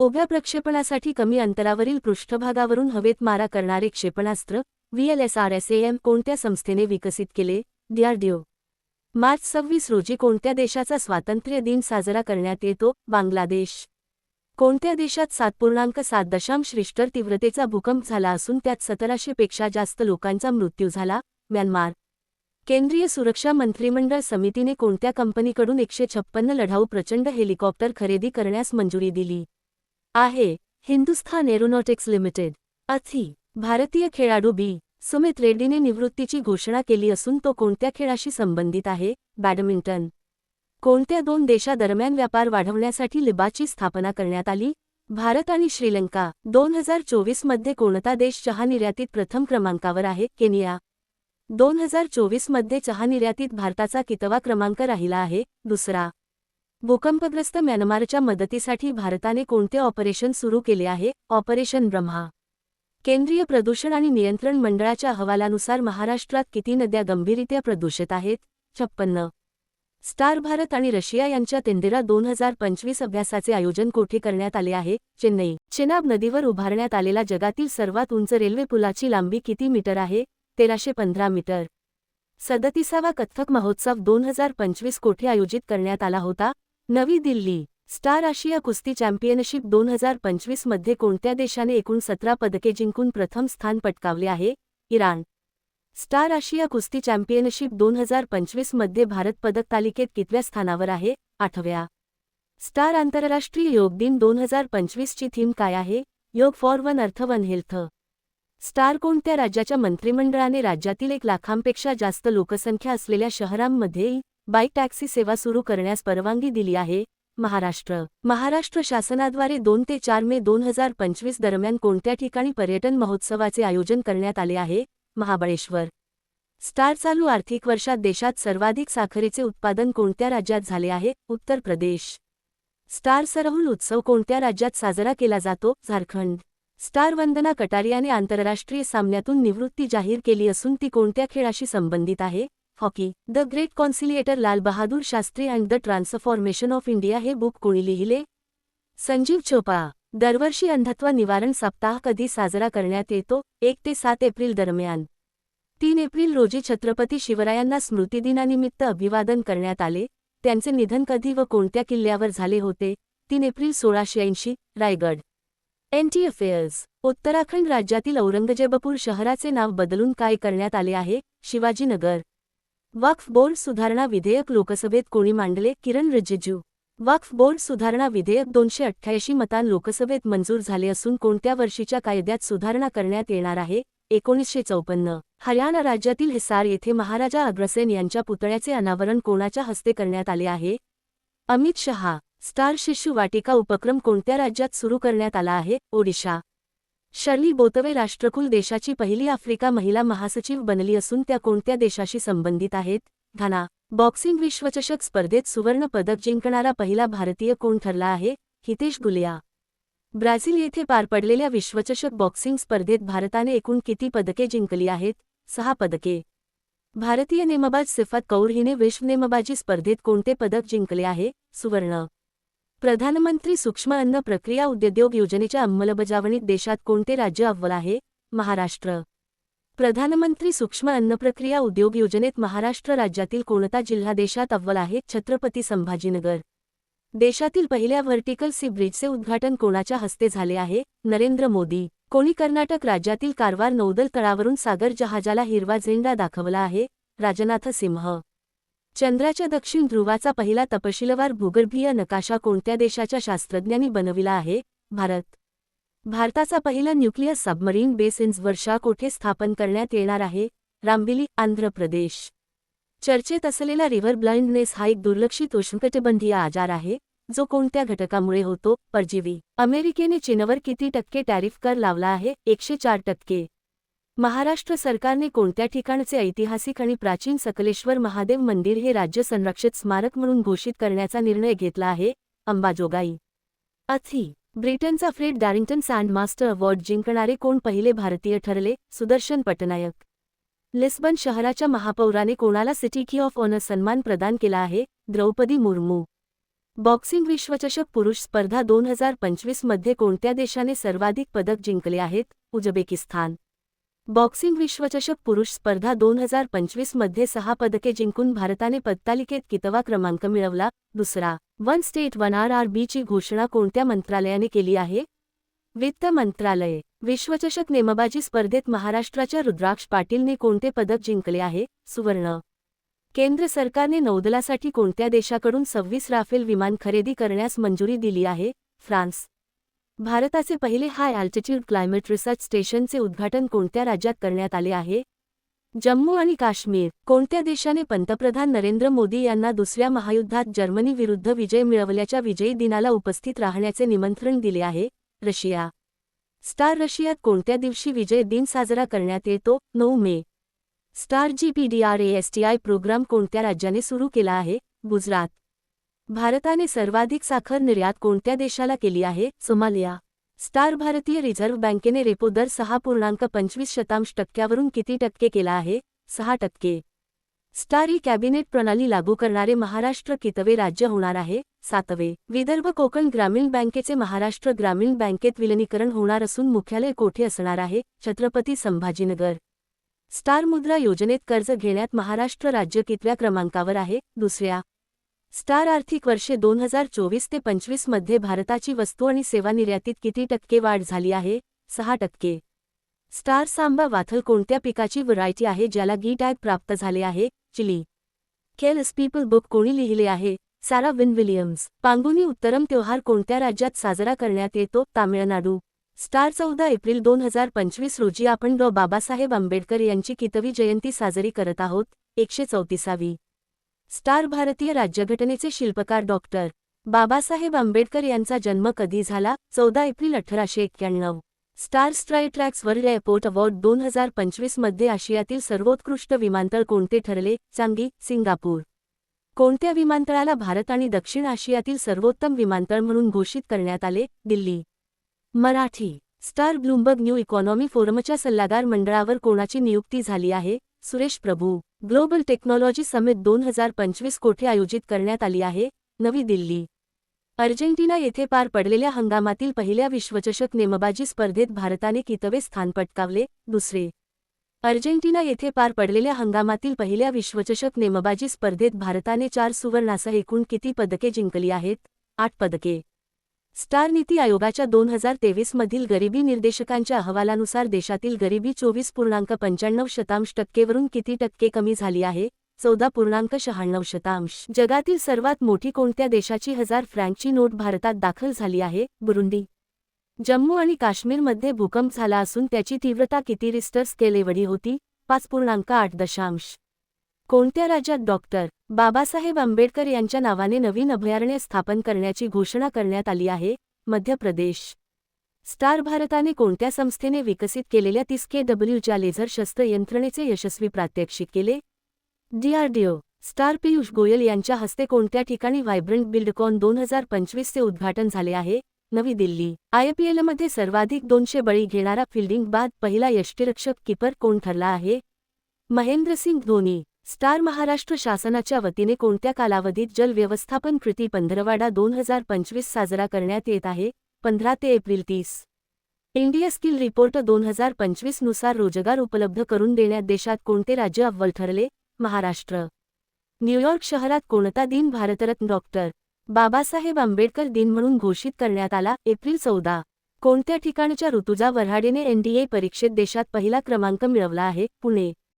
उभ्या प्रक्षेपणासाठी कमी अंतरावरील पृष्ठभागावरून हवेत मारा करणारे क्षेपणास्त्र VLSRSAM कोणत्या संस्थेने विकसित केले? DRDO. मार्च 26 रोजी कोणत्या देशाचा स्वातंत्र्य दिन साजरा करण्यात येतो? बांगलादेश. कोणत्या देशात 7.7 रिश्टर तीव्रतेचा भूकंप झाला असून त्यात 1700 पेक्षा जास्त लोकांचा मृत्यू झाला? म्यानमार. केंद्रीय सुरक्षा मंत्रिमंडळ समितीने कोणत्या कंपनीकडून 156 लढाऊ प्रचंड हेलिकॉप्टर खरेदी करण्यास मंजुरी दिली आहे? Hindustan aeronautics limited. भारतीय खेळाडू बी. सुमित रेड्डीने निवृत्तीची घोषणा केली असून तो कोणत्या खेळाशी संबंधित आहे? बॅडमिंटन. कोणत्या दोन देशादरम्यान व्यापार वाढवण्यासाठी लिबाची स्थापना करण्यात आली? भारत आणि श्रीलंका. 2024 मध्ये कोणता देश चहा निर्यातीत प्रथम क्रमांकावर आहे? केनिया. 2024 मध्ये चहा निर्यातीत भारताचा कितवा क्रमांक राहिला आहे? दुसरा. भूकंपग्रस्त म्यानमारच्या मदतीसाठी भारताने कोणते ऑपरेशन सुरू केले आहे? ऑपरेशन ब्रह्मा. केंद्रीय प्रदूषण आणि नियंत्रण मंडळाच्या अहवालानुसार महाराष्ट्रात किती नद्या गंभीररित्या प्रदूषित आहेत? 56. स्टार भारत आणि रशिया यांच्यात इंदिरा 2025 अभ्यासाचे आयोजन कोठे करण्यात आले आहे? चेन्नई. चेनाब नदीवर उभारण्यात आलेला जगातील सर्वात उंच रेल्वे पुलाची लांबी किती मीटर आहे? 1315 मीटर. 37वा कथ्थक महोत्सव 2025 कोठे आयोजित करण्यात आला होता? नवी दिल्ली. स्टार आशिया कुस्ती चॅम्पियनशिप 2025 मध्ये कोणत्या देशाने एकूण 17 पदके जिंकून प्रथम स्थान पटकावले आहे? इराण. स्टार आशिया कुस्ती चॅम्पियनशिप 2025 मध्ये भारत पदक तालिकेत कितव्या स्थानावर आहे? 8व्या. स्टार आंतरराष्ट्रीय योग दिन 2025 ची थीम काय आहे? योग for one earth one health. Star कोणत्या राज्याच्या मंत्रिमंडळाने राज्यातील 1 लाखांपेक्षा जास्त लोकसंख्या असलेल्या शहरांमध्ये बाईक टॅक्सी सेवा सुरू करण्यास परवानगी दिली आहे? महाराष्ट्र. महाराष्ट्र शासनाद्वारे 2 ते 4 मे 2025 दरम्यान कोणत्या ठिकाणी पर्यटन महोत्सवाचे आयोजन करण्यात आले आहे? महाबळेश्वर. स्टार चालू आर्थिक वर्षात देशात सर्वाधिक साखरेचे उत्पादन कोणत्या राज्यात झाले आहे? उत्तर प्रदेश. स्टार सरहुल उत्सव कोणत्या राज्यात साजरा केला जातो? झारखंड. स्टार वंदना कटारियाने आंतरराष्ट्रीय सामन्यातून निवृत्ती जाहीर केली असून ती कोणत्या खेळाशी संबंधित आहे? Hockey. The great conciliator Lal Bahadur Shastri and the transformation of India हे बुक कोणी लिहिले? संजीव चोपडा. दरवर्षी अंधत्व निवारण सप्ताह कधी साजरा करण्यात येतो? 1 ते 7 एप्रिल दरम्यान. 3 एप्रिल रोजी छत्रपती शिवरायांना स्मृतिदिनानिमित्त अभिवादन करण्यात आले. त्यांचे निधन कधी व कोणत्या किल्ल्यावर झाले होते? 3 एप्रिल 1680, रायगड. एनटी अफेअर्स. उत्तराखंड राज्यातील औरंगजेबपूर शहराचे नाव बदलून काय करण्यात आले आहे? शिवाजीनगर. वक्फ बोर्ड सुधारणा विधेयक लोकसभेत कोणी मांडले? किरण रिजिजू. वक्फ बोर्ड सुधारणा विधेयक 288 मतांनी लोकसभेत मंजूर झाले असून कोणत्या वर्षीच्या कायद्यात सुधारणा करण्यात येणार आहे? 1954. हरियाणा राज्यातील हिसार येथे महाराजा अग्रसेन यांच्या पुतळ्याचे अनावरण कोणाच्या हस्ते करण्यात आले आहे? अमित शहा. स्टार शिशु वाटिका उपक्रम कोणत्या राज्यात सुरू करण्यात आला आहे? ओडिशा. शर्ली बोतवे राष्ट्रकुल देशाची पहिली आफ्रिका महिला महासचिव बनली असून त्या कोणत्या देशाशी संबंधित आहेत? घाना. बॉक्सिंग विश्वचषक स्पर्धेत सुवर्ण पदक जिंकणारा पहिला भारतीय कोण ठरला आहे? हितेश गुलिया. ब्राझील येथे पार पडलेल्या विश्वचषक बॉक्सिंग स्पर्धेत भारताने एकूण किती पदके जिंकली आहेत? 6 पदके. भारतीय नेमबाज सिफत कौर हिने विश्व नेमबाजी स्पर्धेत कोणते पदक जिंकले आहे? सुवर्ण. प्रधानमंत्री सूक्ष्म अन्न प्रक्रिया उद्योग योजनेच्या अंमलबजावणीत देशात कोणते राज्य अव्वल आहे? महाराष्ट्र. प्रधानमंत्री सूक्ष्म अन्न प्रक्रिया उद्योग योजनेत महाराष्ट्र राज्यातील कोणता जिल्हा देशात अव्वल आहे? छत्रपती संभाजीनगर. देशातील पहिल्या व्हर्टिकल सी ब्रिजचे उद्घाटन कोणाच्या हस्ते झाले आहे? नरेंद्र मोदी. कोणी कर्नाटक राज्यातील कारवार नौदल तळावरून सागर जहाजाला हिरवा झेंडा दाखवला आहे? राजनाथ सिंह. चंद्राच्या दक्षिण ध्रुवाचा पहिला तपशीलवार भूगर्भीय नकाशा कोणत्या देशाच्या शास्त्रज्ञांनी बनविला आहे? भारत. भारताचा पहिला न्यूक्लियर सबमरीन बेस इन वर्षा कोठे स्थापन करण्यात येणार आहे? रामबिली, आंध्र प्रदेश. चर्चेत असलेला रिव्हर ब्लाइंडनेस हा एक दुर्लक्षित उष्णकटिबंधीय आजार आहे, जो कोणत्या घटकामुळे होतो? परजीवी. अमेरिकेने चीनवर किती टक्के टॅरिफ कर लावला आहे? 104%. महाराष्ट्र सरकारने कोणत्या ठिकाणचे ऐतिहासिक आणि प्राचीन सकलेश्वर महादेव मंदिर हे राज्य संरक्षित स्मारक म्हणून घोषित करण्याचा निर्णय घेतला आहे? अंबाजोगाई. ब्रिटनचा फ्रेड डॅरिंग्टन सँडमास्टर अवॉर्ड जिंकणारे कोण पहिले भारतीय ठरले? सुदर्शन पटनायक. लिस्बन शहराच्या महापौराने कोणाला सिटी की ऑफ ऑनर सन्मान प्रदान केला आहे? द्रौपदी मुर्मू. बॉक्सिंग विश्वचषक पुरुष स्पर्धा 2025 मध्ये कोणत्या देशाने सर्वाधिक पदक जिंकले आहेत? उझबेकिस्तान. बॉक्सिंग विश्वचषक पुरुष स्पर्धा 2025 मध्ये 6 पदके जिंकून भारताने पदतालिकेत कितवा क्रमांक मिळवला? दुसरा. वन स्टेट वन RRBची घोषणा कोणत्या मंत्रालयाने केली आहे? वित्त मंत्रालय. विश्वचषक नेमबाजी स्पर्धेत महाराष्ट्राच्या रुद्राक्ष पाटीलने कोणते पदक जिंकले आहे? सुवर्ण. केंद्र सरकारने नौदलासाठी कोणत्या देशाकडून 26 राफेल विमान खरेदी करण्यास मंजुरी दिली आहे? फ्रान्स. भारताचे पहिले हाय अल्टिट्यूड क्लायमेट रिसर्च स्टेशनचे उद्घाटन कोणत्या राज्यात करण्यात आले आहे? जम्मू आणि काश्मीर. कोणत्या देशाने पंतप्रधान नरेंद्र मोदी यांना दुसऱ्या महायुद्धात जर्मनी विरुद्ध विजय मिळवल्याच्या विजयी दिनाला उपस्थित राहण्याचे निमंत्रण दिले आहे? रशिया. स्टार रशियात कोणत्या दिवशी विजय दिन साजरा करण्यात येतो? 9 मे. स्टार GPDRASTI प्रोग्राम कोणत्या राज्याने सुरू केला आहे? गुजरात. भारताने सर्वाधिक साखर निर्यात कोणत्या देशाला केली आहे? सोमालिया. स्टार भारतीय रिझर्व्ह बँकेने रेपो दर 6.25% किती टक्के केला आहे? 6%. स्टार ई कॅबिनेट प्रणाली लागू करणारे महाराष्ट्र कितवे राज्य होणार आहे? 7वे. विदर्भ कोकण ग्रामीण बँकेचे महाराष्ट्र ग्रामीण बँकेत विलिनीकरण होणार असून मुख्यालय कोठे असणार आहे? छत्रपती संभाजीनगर. स्टार मुद्रा योजनेत कर्ज घेण्यात महाराष्ट्र राज्य कितव्या क्रमांकावर आहे? दुसऱ्या. स्टार आर्थिक वर्षे 2024 ते 25 मध्ये भारताची वस्तू आणि सेवा निर्यातीत किती टक्के वाढ झाली आहे? 6%. स्टार सांबा वाथल कोणत्या पिकाची व्हरायटी आहे ज्याला गी टॅग प्राप्त झाले आहे? चिली. केलस पीपल बुक कोणी लिहिले आहे? सारा विन विलियम्स. पांगुनी उत्तरम त्योहार कोणत्या राज्यात साजरा करण्यात येतो? तामिळनाडू. स्टार 14 एप्रिल 2025 रोजी आपण डॉ. बाबासाहेब आंबेडकर यांची कितवी जयंती साजरी करत आहोत? 134वी. स्टार भारतीय राज्यघटनेचे शिल्पकार डॉ. बाबासाहेब आंबेडकर यांचा जन्म कधी झाला? 14 April 1891. Star Skytrax world airport award 2025 मध्ये आशियातील सर्वोत्कृष्ट विमानतळ कोणते ठरले? चांगी, सिंगापूर. कोणत्या विमानतळाला भारत आणि दक्षिण आशियातील सर्वोत्तम विमानतळ म्हणून घोषित करण्यात आले? Delhi. Marathi. Star Bloomberg new economy फोरमच्या सल्लागार मंडळावर कोणाची नियुक्ती झाली आहे? Suresh Prabhu. Global technology summit 2025 कोठे आयोजित करण्यात आली आहे? नवी दिल्ली. अर्जेंटिना येथे पार पडलेल्या हंगामातील पहिल्या विश्वचषक नेमबाजी स्पर्धेत भारताने कितवे स्थान पटकावले? दुसरे. अर्जेंटिना येथे पार पडलेल्या हंगामातील पहिल्या विश्वचषक नेमबाजी स्पर्धेत भारताने 4 सुवर्णासह एकूण किती पदके जिंकली आहेत? 8 पदके. स्टार नीती आयोगाच्या 2023 मधील गरिबी निर्देशकांच्या अहवालानुसार देशातील गरिबी 24.95% वरून किती टक्के कमी झाली आहे? 14.96%. जगातील सर्वात मोठी कोणत्या देशाची 1000 फ्रँकची नोट भारतात दाखल झाली आहे? बुरुंडी. जम्मू आणि काश्मीरमध्ये भूकंप झाला असून त्याची तीव्रता किती रिश्टर स्केल एवढी होती? 5.8. कोणत्या राज्यात डॉ. बाबासाहेब आंबेडकर यांच्या नावाने नवीन अभयारण्य स्थापन करण्याची घोषणा करण्यात आली आहे? मध्य प्रदेश. स्टार भारताने कोणत्या संस्थेने विकसित केलेल्या 30 kWच्या लेझर शस्त्र यंत्रणेचे यशस्वी प्रात्यक्षिक केले? DRDO. स्टार पियुष गोयल यांच्या हस्ते कोणत्या ठिकाणी व्हायब्रंट बिल्डकॉन 2025 चे उद्घाटन झाले आहे? नवी दिल्ली. IPLमध्ये सर्वाधिक 200 बळी घेणारा फिल्डिंग बाद पहिला यष्टिरक्षक कीपर कोण ठरला आहे? महेंद्रसिंग धोनी. स्टार महाराष्ट्र शासनाच्या वतीने कोणत्या कालावधीत जल व्यवस्थापन कृती पंधरवडा 2025 साजरा करण्यात येत आहे? 15 ते एप्रिल 30. इंडिया स्किल रिपोर्ट 2025 नुसार रोजगार उपलब्ध करून देण्यात देशात कोणते राज्य अव्वल ठरले? महाराष्ट्र. न्यूयॉर्क शहरात कोणता दिन भारतरत्न डॉ. बाबासाहेब आंबेडकर दिन म्हणून घोषित करण्यात आला? एप्रिल 14. कोणत्या ठिकाणच्या ऋतुजा वऱ्हाडेने NDA परीक्षेत देशात पहिला क्रमांक मिळवला आहे? पुणे.